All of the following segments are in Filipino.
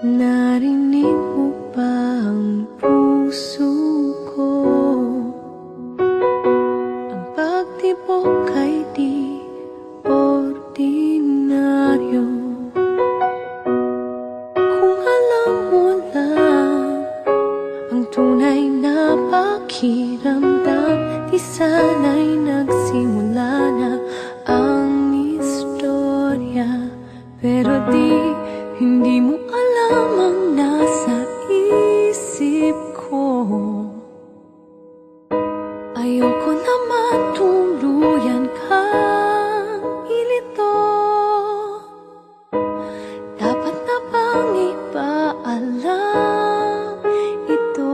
Narinig mo ba ang puso ko? Ang pagtibok ay di ordinaryo. Kung alam mo lang ang tunay na pakiramdam, di sana'y nagsimula na ang istorya. Pero hindi mo alam ang nasa isip ko. Ayoko naman tuluyan kang ilito. Dapat na bang ipaalam ito?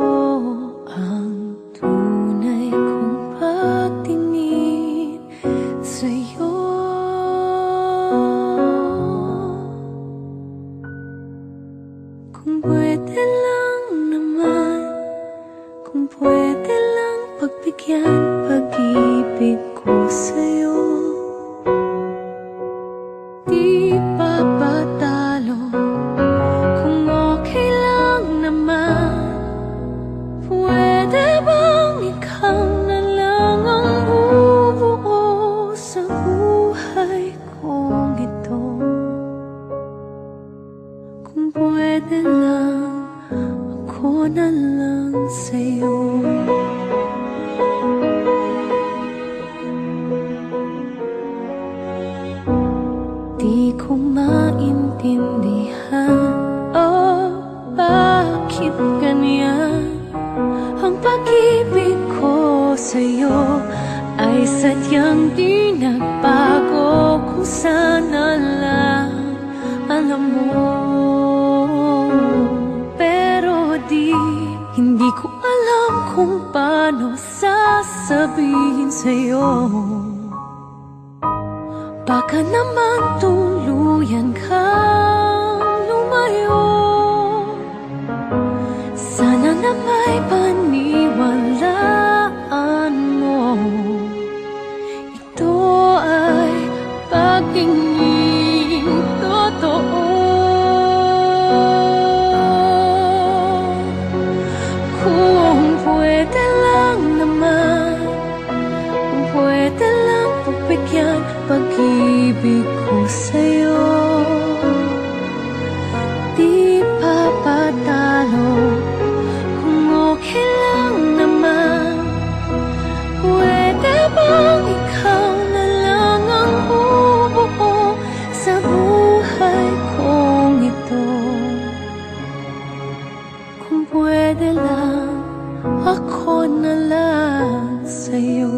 Ang tunay kong pagtingin sa'yo. Kung pwede lang naman, kung pwede lang pagbigyan pag-ibig ko sa'yo. Di pa patalo, kung okay lang naman. Pwede bang ikaw na lang ang bubuo sa buhay kong ito? Kung pwede lang, ako na lang sa'yo. Di ko maintindihan, oh, bakit ganyan? Ang pag-ibig ko sa'yo ay sadyang di nagbago. Kung sana lang alam mo. Pero hindi ko alam kung paano sasabihin sa'yo. Baka naman tuluyan kang lumayo. Sana na may paniwalaan mo. Ito ay pagtingin totoo. Kung pwede lang naman, kung pwede lang pagbigyan pag-ibig ko sa'yo. Di pa patalo, kung okay lang naman. Pwede bang ikaw na lang ang bubuo sa buhay kong ito? Kung pwede lang, ako na lang sa'yo.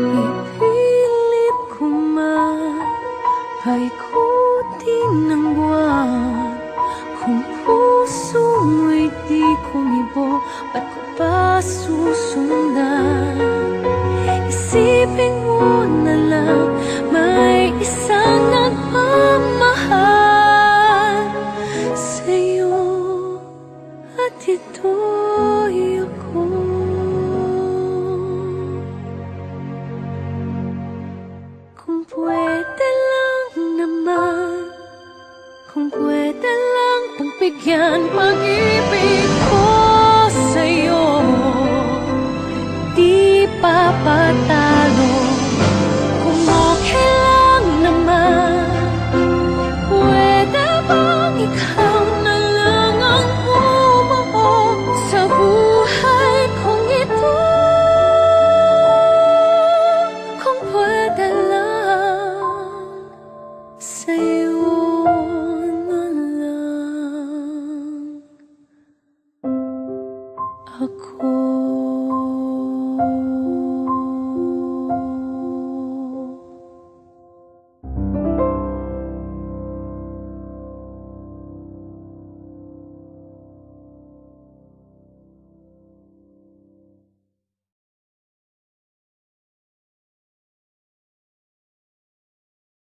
Ipilit ko man paikutin ng buwan. Kung puso mo'y di kumibo, ba't ko pa susundan? Isipin mo na lang, may isang nagmamahal sa'yo, at ito'y ako. Kung pwede lang naman, kung pwede lang pagbigyan pag-ibig ko sa'yo. Di pa patalo,